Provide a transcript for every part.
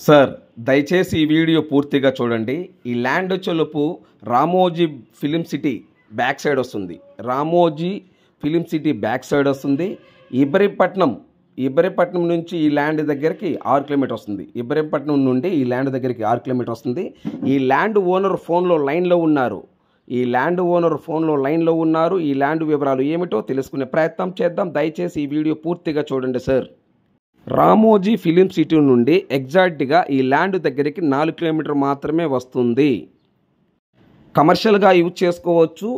Sir దయచేసి ఈ video పూర్తిగా చూడండి. ఈ ల్యాండ్ వచ్చేలోపు Ramoji film city back side వస్తుంది. Ramoji film city back side వస్తుంది. ఇబ్రహీంపట్నం నుంచి ఈ ల్యాండ్ దగ్గరికి 6 కిలోమీటర్ వస్తుంది. ఇబ్రహీంపట్నం నుండి ఈ ల్యాండ్ దగ్గరికి 6 కిలోమీటర్ వస్తుంది. ఈ ల్యాండ్ ఓనర్ ఫోన్లో లైన్లో ఉన్నారు. ఈ ల్యాండ్ వివరాలు ఏమిటో తెలుసుకునే ప్రయత్నం చేద్దాం. దయచేసి ఈ వీడియో పూర్తిగా చూడండి సార్. రామోజీ ఫిలిం సిటీ నుండి ఎగ్జాక్ట్గా ఈ ల్యాండ్ దగ్గరికి 4 కిలోమీటర్ మాత్రమే వస్తుంది. కమర్షియల్గా యూజ్ చేసుకోవచ్చు,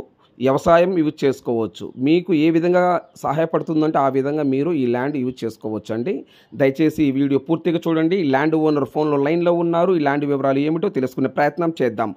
వ్యవసాయం యూజ్ చేసుకోవచ్చు. మీకు ఏ విధంగా సహాయపడుతుందంటే ఆ విధంగా మీరు ఈ ల్యాండ్ యూజ్ చేసుకోవచ్చు అండి. దయచేసి ఈ వీడియో పూర్తిగా చూడండి. ఈ ల్యాండ్ ఓనర్ ఫోన్లో లైన్లో ఉన్నారు. ఈ ల్యాండ్ వివరాలు ఏమిటో తెలుసుకునే ప్రయత్నం చేద్దాం.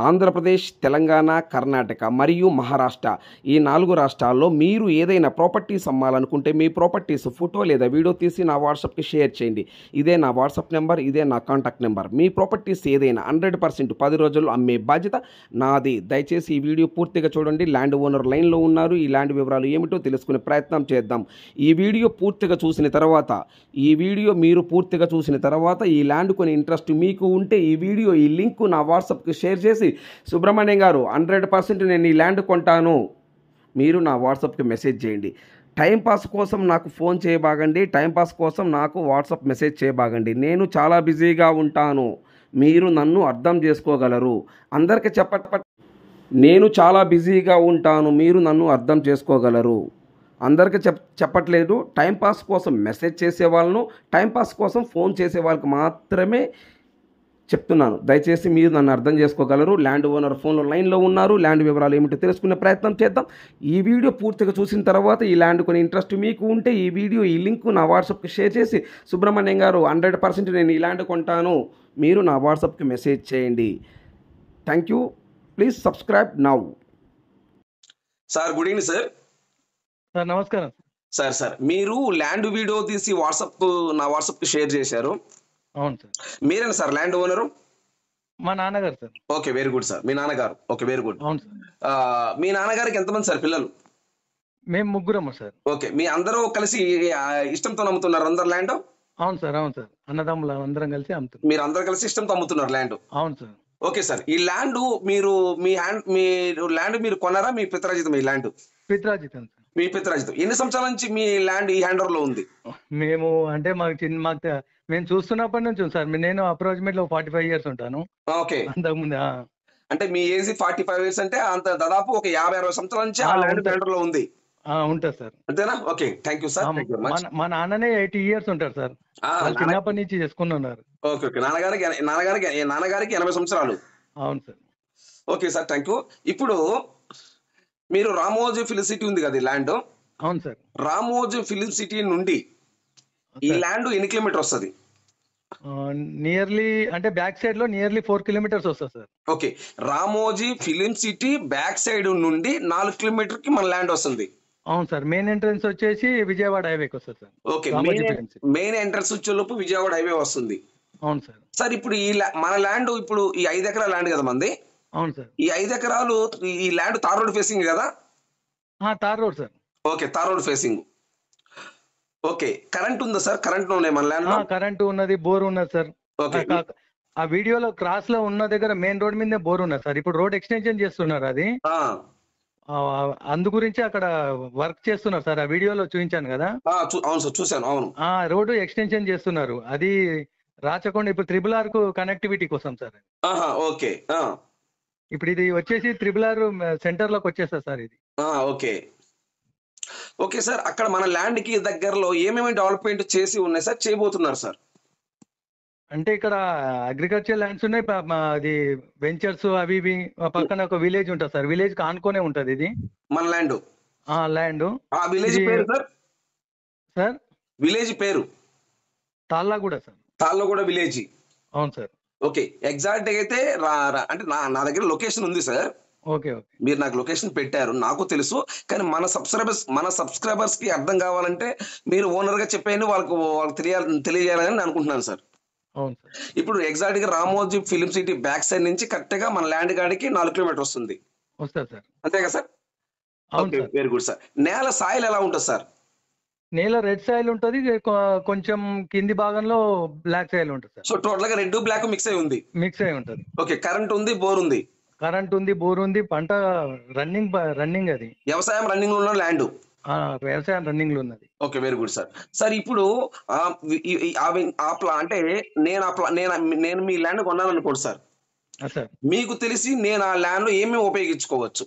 ఆంధ్రప్రదేశ్, తెలంగాణ, కర్ణాటక మరియు మహారాష్ట్ర ఈ 4 రాష్ట్రాల్లో మీరు ఏదైనా ప్రాపర్టీస్ అమ్మాలనుకుంటే మీ ప్రాపర్టీస్ ఫోటో లేదా వీడియో తీసి నా వాట్సాప్కి షేర్ చేయండి. ఇదే నా వాట్సాప్ నెంబర్, ఇదే నా కాంటాక్ట్ నెంబర్. మీ ప్రాపర్టీస్ ఏదైనా 100% 10 రోజుల్లో అమ్మే బాధ్యత నాది. దయచేసి ఈ వీడియో పూర్తిగా చూడండి. ల్యాండ్ ఓనర్ లైన్లో ఉన్నారు. ఈ ల్యాండ్ వివరాలు ఏమిటో తెలుసుకునే ప్రయత్నం చేద్దాం. ఈ వీడియో పూర్తిగా చూసిన తర్వాత ఈ ల్యాండ్ కొని ఇంట్రెస్ట్ మీకు ఉంటే ఈ లింక్ నా వాట్సాప్కి షేర్ చేసి సుబ్రహ్మణ్యం గారు 100% నేను ఈ ల్యాండ్ కొంటాను మీరు నా వాట్సాప్కి మెసేజ్ చేయండి. టైంపాస్ కోసం నాకు ఫోన్ చేయబాగండి. టైంపాస్ కోసం నాకు వాట్సాప్ మెసేజ్ చేయబాగండి. నేను చాలా బిజీగా ఉంటాను. మీరు నన్ను అర్థం చేసుకోగలరు. అందరికీ నేను చాలా బిజీగా ఉంటాను. మీరు నన్ను అర్థం చేసుకోగలరు. అందరికీ చెప్పట్లేదు. టైంపాస్ కోసం మెసేజ్ చేసే వాళ్ళను, టైంపాస్ కోసం ఫోన్ చేసే వాళ్ళకి మాత్రమే చెప్తున్నాను. దయచేసి మీరు నన్ను అర్థం చేసుకోగలరు. ల్యాండ్ ఓనర్ ఫోన్లో లైన్లో ఉన్నారు. ల్యాండ్ వివరాలు ఏమిటో తెలుసుకునే ప్రయత్నం చేద్దాం. ఈ వీడియో పూర్తిగా చూసిన తర్వాత ఈ ల్యాండ్ కొని ఇంట్రెస్ట్ మీకు ఉంటే ఈ లింక్ నా వాట్సాప్కి షేర్ చేసి సుబ్రహ్మణ్యం గారు 100% నేను ఈ ల్యాండ్ కొంటాను మీరు నా వాట్సాప్కి మెసేజ్ చేయండి. Thank you. Please subscribe now. Sir good evening sir. Sir నమస్కారం సార్ మీరు ల్యాండ్ వీడియో తీసి నా వాట్సాప్కి షేర్ చేశారు. అవును సార్. మీరేనా సార్ ల్యాండ్ ఓనరు? మా నాన్నగారు sir. Okay, very good sir. మీ నాన్నగారు. Okay, very good. అవును సార్. మీ నాన్నగారికి ఎంతమంది సార్ పిల్లలు? మేము ముగ్గురము సార్. ఓకే, మీ అందరూ కలిసి ఇష్టంతో అమ్ముతున్నారు అందరు ల్యాండ్? అవును సార్. అన్నదమ్ములు అందరం కలిసి అమ్ముతున్నాం. మీరు అందరు కలిసి ఇష్టంతో అమ్ముతున్నారు ల్యాండ్? అవును సార్. ఓకే సార్, ఈ ల్యాండ్ మీరు కొన్నారా? మీ పిత్రాజితం ఈ ల్యాండ్? పిత్రాజితం సార్. మీ పిత్రాజితం. ఎన్ని సంవత్సరాల నుంచి మీ ల్యాండ్ ఈ హ్యాండ్ ఓవర్ లో ఉంది? మేము అంటే మేము చూస్తున్నప్పటి నుంచి సార్. నేను అప్రాక్సిమేట్లీ 45 years ఉంటాను. ఓకే, అంతకుముందు అంటే మీ ఏజ్ 45 years అంటే అంత దాదాపు ఒక 50-60 సంవత్సరాల నుంచి ఆ ల్యాండ్ హ్యాండ్ ఓవర్ లో ఉంది. ఉంటుంది సార్. అంతేనా? Okay, thank you sir. మా నాన్ననే 80 years ఉంటారు సార్. చిన్నప్పటి నుంచి చేసుకున్నారు. ఓకే, నాన్నగారికి 80 సంవత్సరాలు. అవును sir. Okay sir, thank you. ఇప్పుడు మీరు రామోజీ ఫిలిం సిటీ ఉంది కదా ఈ ల్యాండ్? అవును సార్. రామోజీ ఫిలిం సిటీ నుండి ఈ ల్యాండ్ ఎన్ని కిలోమీటర్ వస్తుంది? నియర్లీ అంటే బ్యాక్ సైడ్ లో నియర్లీ 4 kilometers వస్తుంది sir. Okay, Ramoji film city back side నుండి 4 కిలోమీటర్ కి మన ల్యాండ్ వస్తుంది. అవును సార్. మెయిన్ ఎంట్రన్స్ వచ్చేసి విజయవాడ హైవేకి వస్తుంది సార్. ఓకే, మెయిన్ ఎంట్రన్స్ వచ్చేలోపు విజయవాడ హైవే వస్తుంది. అవును సార్. సార్ ఇప్పుడు మన ల్యాండ్ ఇప్పుడు ఈ 5 ఎకరాల ల్యాండ్ కదా మంది? అవును సార్. ఈ 5 ఎకరాలు ఈ ల్యాండ్ తార్ రోడ్ ఫేసింగ్ కదా? Tar road sir. Okay, tar road facing. Okay, current ఉందా సార్? కరెంట్ ఉన్నాయి మన ల్యాండ్ లో? కరెంట్ ఉన్నది, బోర్ ఉన్నది సార్. ఆ వీడియోలో క్రాస్ లో ఉన్న దగ్గర మెయిన్ రోడ్ మీదే బోర్ ఉన్నది సార్. ఇప్పుడు రోడ్ ఎక్స్టెన్షన్ చేస్తున్నారు. అది అందు గురించి అక్కడ వర్క్ చేస్తున్నారు సార్. ఆ వీడియోలో చూపించాను కదా. అవును సార్, చూశాను. అవును, రోడ్డు ఎక్స్టెన్షన్ చేస్తున్నారు. అది రాచకొండ ఇప్పుడు RRR కు కనెక్టివిటీ కోసం సార్. ఓకే, ఇప్పుడు ఇది వచ్చేసి RRR సెంటర్ లోకి వచ్చేస్తారు సార్ ఇది. ఓకే ఓకే సార్, అక్కడ మన ల్యాండ్ కి దగ్గరలో ఏమేమి డెవలప్మెంట్ చేసి ఉన్నాయి సార్, చేయబోతున్నారు సార్? అంటే ఇక్కడ అగ్రికల్చర్ ల్యాండ్స్ ఉన్నాయి. అది వెంచర్స్ అవి ఇవి. పక్కన ఒక విలేజ్ ఉంటుంది సార్. విలేజ్ కానుకొనే ఉంటది ఇది మన ల్యాండ్. ల్యాండ్ విలేజ్ పేరు సార్? సార్ విలేజ్ పేరు తాళ్ళగూడ సార్. తాళ్ళగూడ విలేజ్. అవును సార్. ఓకే, ఎగ్జాక్ట్ అయితే అంటే నా దగ్గర లొకేషన్ ఉంది సార్. ఓకే, మీరు నాకు లొకేషన్ పెట్టారు, నాకు తెలుసు. కానీ మన సబ్స్క్రైబర్స్ కి అర్థం కావాలంటే మీరు ఓనర్ గా చెప్పేయండి, వాళ్ళకి తెలియజేయాలని నేను అనుకుంటున్నాను సార్. అవును సార్. ఇప్పుడు ఎగ్జాక్ట్ గా Ramoji film city back side నుంచి కరెక్ట్ గా మన ల్యాండ్ కాడికి 4 కిలోమీటర్ వస్తుంది. వస్తుంది సార్. అంతే కదా సార్? అవును సార్. Very good sir. నేల సాయిల్ ఎలా ఉంటుంది సార్? నేల రెడ్ సాయిల్ ఉంటది, కొంచెం కింది భాగంలో బ్లాక్ సాయిల్ ఉంటుంది సార్. సో టోటల్ గా రెడ్ బ్లాక్ మిక్స్ అయి ఉంది. మిక్స్ అయి ఉంటది. ఓకే, కరెంట్ ఉంది, బోర్ ఉంది. కరెంట్ ఉంది, బోర్ ఉంది, పంట రన్నింగ్ అది. వ్యవసాయం రన్నింగ్ లో ఉన్న ల్యాండ్. వ్యవసాయం రన్నింగ్ లో ఉన్నది. Okay, very good sir. Sir ఇప్పుడు అంటే నేను మీ ల్యాండ్ కొన్నాను అనుకోండి సార్. సార్ మీకు తెలిసి నేను ఆ ల్యాండ్ లో ఏమేమి ఉపయోగించుకోవచ్చు?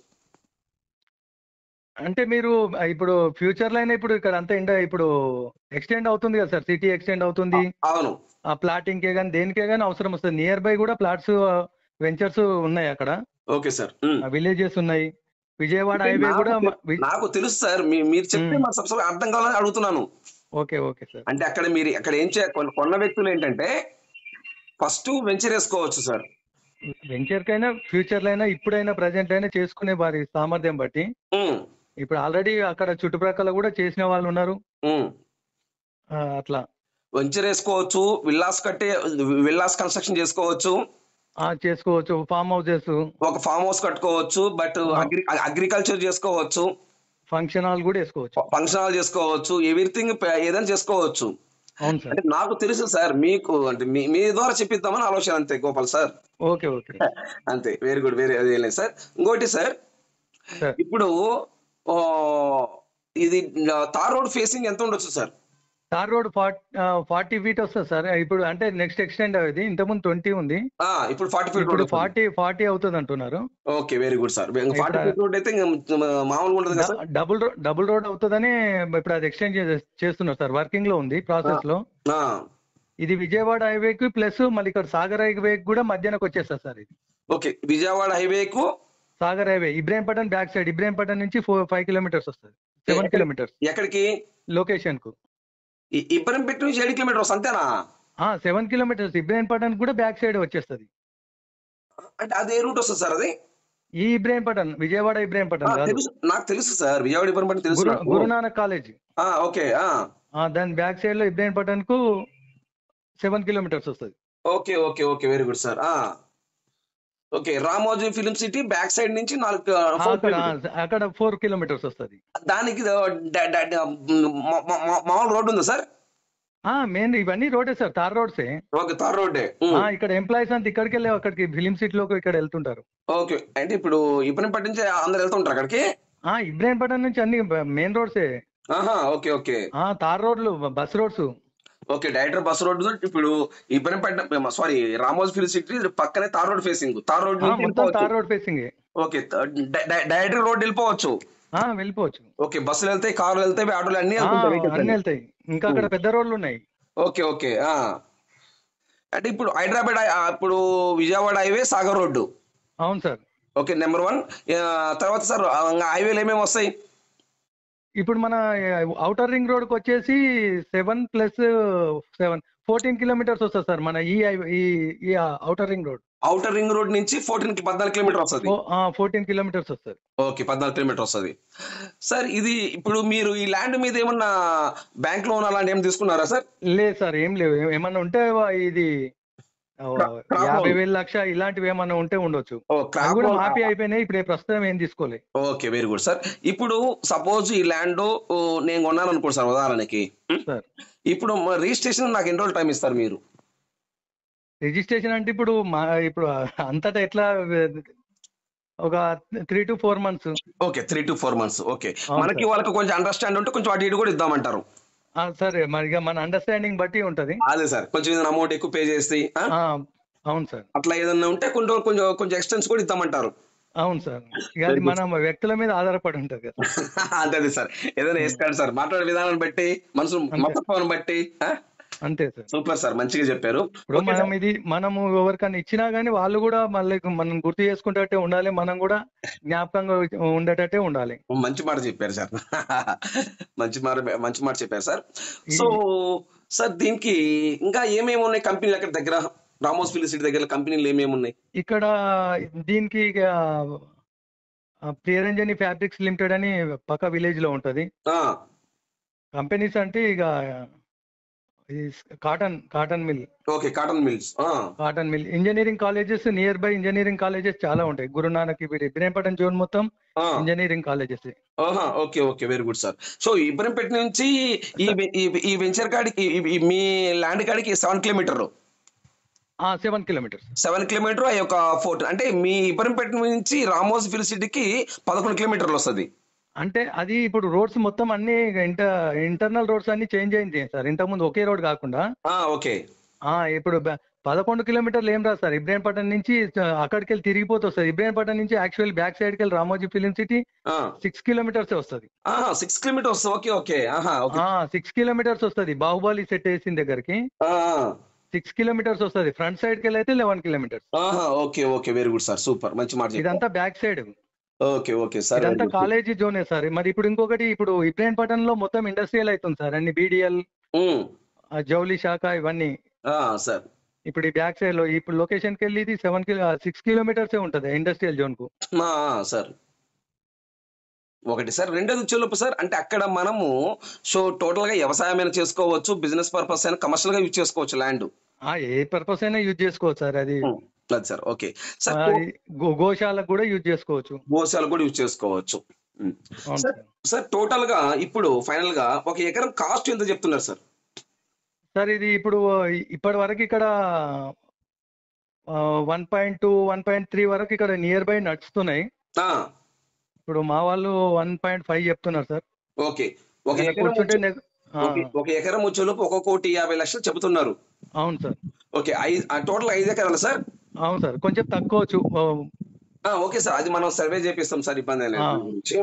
అంటే మీరు ఇప్పుడు ఫ్యూచర్ లో అయినా ఇప్పుడు ఇక్కడ అంతా ఇప్పుడు ఎక్స్టెండ్ అవుతుంది కదా సార్, సిటీ ఎక్స్టెండ్ అవుతుంది. అవును. ఆ ప్లాటింగ్ కే కానీ దేనికే కానీ అవసరం వస్తుంది. నియర్ బై కూడా ప్లాట్స్ వెంచర్స్ ఉన్నాయి అక్కడ. Okay sir. విలేజెస్ ఉన్నాయి. విజయవాడ హైవే కూడా నాకు తెలుసు సార్. మీరు చెప్తే మా సబ్స్క్రైబర్ అర్థం కావాలని అడుగుతున్నాను. Okay okay sir. అంటే అక్కడ ఏం కొన్న వ్యక్తులు ఏంటంటే ఫస్ట్ వెంచర్ వేసుకోవచ్చు సార్. వెంచర్ కైనా ఫ్యూచర్ లో అయినా ఇప్పుడైనా ప్రజెంట్ అయినా చేసుకునే వారి సామర్థ్యం బట్టి. ఇప్పుడు ఆల్రెడీ అక్కడ చుట్టుప్రక్కల కూడా చేసిన వాళ్ళు ఉన్నారు. అట్లా వెంచర్ వేసుకోవచ్చు, విల్లాస్ కన్స్ట్రక్షన్ చేసుకోవచ్చు. ఫామ్ హౌసెస్, ఒక ఫామ్ హౌస్ కట్టుకోవచ్చు. బట్ అగ్రికల్చర్ చేసుకోవచ్చు, ఫంక్షన్ హాల్ కూడా చేసుకోవచ్చు, ఎవ్రీథింగ్ ఏదైనా చేసుకోవచ్చు. అవును సార్. అంటే నాకు తెలుసు సార్, మీకు అంటే మీ ద్వారా చెప్పిద్దామని ఆలోచన అంతే గోపాల్ సార్. ఓకే ఓకే అంతే, వెరీ గుడ్. అదే లేదు సార్. ఇంకోటి సార్, ఇప్పుడు ఇది తార్ రోడ్ ఫేసింగ్ ఎంత ఉండొచ్చు సార్? తార్ రోడ్ 40 feet వస్తుంది సార్. ఇప్పుడు అంటే నెక్స్ట్ ఎక్స్టెండ్ అయ్యేది. ఇంతకుముందు 20 ఉంది, ఇప్పుడు 40 feet. ఇప్పుడు 40 అవుతుంది అంటున్నారు. Okay, very good sir. 40 feet road అయితే మామూలుగా ఉంటుంది కదా సార్? డబుల్ రోడ్ అవుతుందని ఇప్పుడు అది ఎక్స్టెండ్ చేస్తున్నారు సార్. వర్కింగ్ లో ఉంది, ప్రాసెస్ లో. ఇది విజయవాడ హైవేకి ప్లస్ మళ్ళీ ఇక్కడ సాగర్ హైవేకి కూడా మధ్యాహ్నకు వచ్చేస్తారు సార్ ఇది. ఓకే, విజయవాడ హైవేకు Sagar highway Ibrahimpatnam back side. Ibrahimpatnam నుంచి 5 kilometers వస్తుంది. 7 kilometers ఎక్కడికి లొకేషన్ కు. ఇబ్రాహీంపట్నం నుంచి 7 kilometers అంతేనా? 7 kilometers ఇబ్రాహీంపట్నం కూడా బ్యాక్ సైడ్ వచ్చేస్తుంది. అంటే అదే రూట్ వస్తుంది సార్ అది? ఈ ఇబ్రాహీంపట్నం, విజయవాడ ఇబ్రాహీంపట్నం నాకు తెలుసు సార్. విజయవాడ ఇబ్రాహీంపట్నం తెలుసు. గురునానక్ కాలేజ్. ఓకే, దాని బ్యాక్ సైడ్ లో ఇబ్రాహీంపట్నం కు 7 kilometers వస్తుంది. Okay okay okay, very good sir. Okay, Ramoji film city back side నుంచి అక్కడ 4 kilometers వస్తుంది. దానికి మామూలు రోడ్ ఉందా సార్? మెయిన్ ఇవన్నీ రోడే సార్, తార్ రోడ్సే. ఓకే, తార్ రోడ్డే. ఇక్కడ ఎంప్లాయీస్ అంతా ఇక్కడికి వెళ్ళి అక్కడికి ఫిలిం సిటీ లోకి ఇక్కడ వెళ్తుంటారు. ఓకే, అంటే ఇప్పుడు ఇబ్రాహీంపట్నం నుంచి అందరు వెళ్తుంటారు అక్కడికి? ఇబ్రాహీంపట్నం నుంచి అన్ని మెయిన్ రోడ్సే. ఓకే ఓకే, తార్ రోడ్లు, bus roads. Okay, direct bus road. ఇప్పుడు ఇబ్రాహీంపట్నం రామోజీ ఫిలిం సిటీ పక్కనే tar road facing. Tar road facing. Okay, direct road వెళ్ళిపోవచ్చు. ఓకే, బస్సులు వెళ్తాయి, కార్లు వెళ్తాయి, ఆటోలు అన్ని వెళ్తాయి. ఇంకా అక్కడ పెద్ద రోడ్లు ఉన్నాయి. ఓకే ఓకే, అంటే ఇప్పుడు హైదరాబాద్, ఇప్పుడు విజయవాడ హైవే, సాగర్ రోడ్డు. అవును సార్. Okay, number 1. తర్వాత సార్ హైవేలు ఏమేమి వస్తాయి? ఇప్పుడు మన ఔటర్ రింగ్ రోడ్ కి వచ్చేసి 7 + 7 14 kilometers వస్తుంది సార్. మన ఈ outer ring road. Outer ring road నుంచి 14 kilometers వస్తుంది. 14 kilometers వస్తుంది. ఓకే, 14 kilometers వస్తుంది సార్. ఇది ఇప్పుడు మీరు ఈ ల్యాండ్ మీద ఏమన్నా బ్యాంక్ లోన్ అలాంటి ఏమైనా తీసుకున్నారా సార్? లేదు సార్, ఏం లేవు. ఏమన్నా ఉంటే ఇది 50,000 లక్ష ఇలాంటివి ఏమన్నా ఉంటే ఉండొచ్చు. కూడా మాఫీ అయిపోయినాయి. ఇప్పుడు ప్రస్తుతం ఏం తీసుకోలేదు. Okay, very good sir. ఇప్పుడు సపోజ్ ఈ ల్యాండ్ నేను కొన్నాను అనుకోండి సార్, ఉదాహరణకి. ఇప్పుడు రిజిస్ట్రేషన్ నాకు ఎన్ని రోజులు టైం ఇస్తారు మీరు? రిజిస్ట్రేషన్ అంటే ఇప్పుడు అంతటా ఎట్లా, ఒక 3 to 4 months. Okay, 3 to 4 months. Okay, మనకి వాళ్ళకి కొంచెం అండర్స్టాండ్ ఉంటే కొంచెం అటు ఇటు కూడా ఇద్దామంటారు. సరే, మరి మన అండర్స్టాండింగ్ బట్టి ఉంటది. అదే సార్, కొంచెం ఏదైనా అమౌంట్ ఎక్కువ పే చేసి. అవును సార్. అట్లా ఏదైనా ఉంటే కొంచెం ఎక్స్టెన్స్ కూడా ఇద్దామంటారు. అవును సార్, అది మన వ్యక్తుల మీద ఆధారపడి ఉంటది కదా. అంతే సార్, ఏదైనా వేసుకోండి సార్, మాట్లాడే విధానాన్ని బట్టి, మనసు మనస్తత్వాన్ని బట్టి. అంతే సార్. సూపర్ సార్, మంచిగా చెప్పారు. మనము ఎవరికైనా ఇచ్చినా గానీ వాళ్ళు కూడా మళ్ళీ మనం గుర్తు చేసుకుంటే ఉండాలి, మనం కూడా జ్ఞాపకంగా ఉండేటట్టే ఉండాలి. మంచి మాట చెప్పారు సార్. మంచి మాట చెప్పారు సార్. సో సార్, దీనికి ఇంకా ఏమేమి ఉన్నాయి కంపెనీలు అక్కడ దగ్గర? రామోజీ ఫిలిం సిటీ దగ్గర కంపెనీలు ఏమేమి ఉన్నాయి ఇక్కడ? దీనికి ప్రియరంజని ఫ్యాబ్రిక్స్ లిమిటెడ్ అని పక్క విలేజ్ లో ఉంటది. కంపెనీస్ అంటే ఇక cotton mill. Okay, cotton mills. Cotton mill. Engineering colleges nearby engineering colleges చాలా ఉంటాయి. గురునానక్ ఇబ్రహీంపట్నం జోన్ మొత్తం engineering colleges. Okay okay, very good sir. So Ibrahimpeta నుంచి ఈ వెంచర్ కాడికి మీ ల్యాండ్ కాడికి 7 కిలోమీటర్లు. 7 కిలోమీటర్స్. 7 కిలోమీటర్ ఆ యొక్క 4 అంటే మీ ఇబ్రహీంపేట నుంచి రామోజీ ఫిల్ సిటీకి 11 కిలోమీటర్లు వస్తుంది. అంటే అది ఇప్పుడు రోడ్స్ మొత్తం అన్ని ఇంటర్నల్ రోడ్స్ అన్ని చేంజ్ అయింది సార్. ఇంతకుముందు ఒకే రోడ్ కాకుండా. ఓకే. ఇప్పుడు 11 కిలోమీటర్లు ఏం రాదు సార్. ఇబ్రహీంపట్నం నుంచి అక్కడికి వెళ్ళి తిరిగిపోతే వస్తుంది. ఇబ్రహీంపట్నం నుంచి యాక్చువల్ బ్యాక్ సైడ్కి వెళ్ళి రామోజీ ఫిలిం సిటీ 6 కిలోమీటర్స్ వస్తుంది. 6 కిలోమీటర్స్. Okay okay. 6 కిలోమీటర్స్ వస్తుంది. బాహుబలి సెట్ వేసిన దగ్గరికి 6 కిలోమీటర్స్ వస్తుంది. ఫ్రంట్ సైడ్ కి వెళ్ళి అయితే 11 kilometres. Okay okay, very good sir, super, మంచి మాట. ఇదంతా back side. Okay okay sir. ఇదంతా కాలేజీ జోనే సార్. మరి ఇప్పుడు ఇంకొకటి, ఇప్పుడు ఇబ్రహీంపట్నంలో మొత్తం ఇండస్ట్రియల్ అవుతుంది సార్. అన్ని BDL, జౌలి శాఖ ఇవన్నీ సార్. ఇప్పుడు ఈ బ్యాక్ సైడ్ లో ఇప్పుడు లొకేషన్ కి వెళ్ళి ఇది 6 కిలోమీటర్స్ ఉంటది ఇండస్ట్రియల్ జోన్ కు సార్. ఒకటి సార్. రెండోది వచ్చేలోపు సార్, అంటే అక్కడ మనము టోటల్ గా వ్యవసాయం అయినా చేసుకోవచ్చు, బిజినెస్ పర్పస్ అయినా, కమర్షియల్ గా యూజ్ చేసుకోవచ్చు ల్యాండ్. ఏ పర్పస్ అయినా యూజ్ చేసుకోవచ్చు సార్. అది సార్. Okay sir. గోశాలకు కూడా యూజ్ చేసుకోవచ్చు. గోశాలకు కూడా యూజ్ చేసుకోవచ్చు సార్. టోటల్ గా ఇప్పుడు ఫైనల్ గా 1 ఎకరం కాస్ట్ ఎంత చెప్తున్నారు సార్? సార్ ఇది ఇప్పుడు ఇప్పటి వరకు ఇక్కడ 1.2, 1.3 వరకు ఇక్కడ నియర్ బై నడుస్తున్నాయి. ఇప్పుడు మా వాళ్ళు 1.5 చెప్తున్నారు సార్. ఓకే. ఒక ఎకరం వచ్చేలోపు 1,50,00,000 చెబుతున్నారు. అవును సార్. ఓకే. టోటల్ 5 ఎకరాలు సార్? అవును సార్, కొంచెం తక్కువచ్చు. ఓకే సార్, అది మనం సర్వే చేపిస్తాం సార్, ఇబ్బంది లేదు.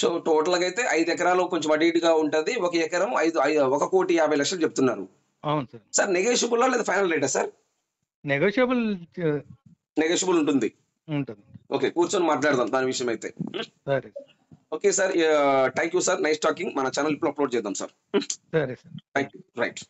సో టోటల్ గా అయితే 5 ఎకరాలు కొంచెం అటు ఇటుగా ఉంటది. 1 ఎకరం 1,50,00,000 చెప్తున్నారు. అవును సార్. సార్ నెగోషియబుల్ లేదా ఫైనల్ రేటా సార్? నెగోషియబుల్ ఉంటుంది. ఓకే, కూర్చొని మాట్లాడదాం దాని విషయం అయితే. సరే. Okay sir, thank you sir, nice talking. మన ఛానల్ ఇప్పుడు అప్లోడ్ చేద్దాం సార్. సరే సార్. Thank you. రైట్.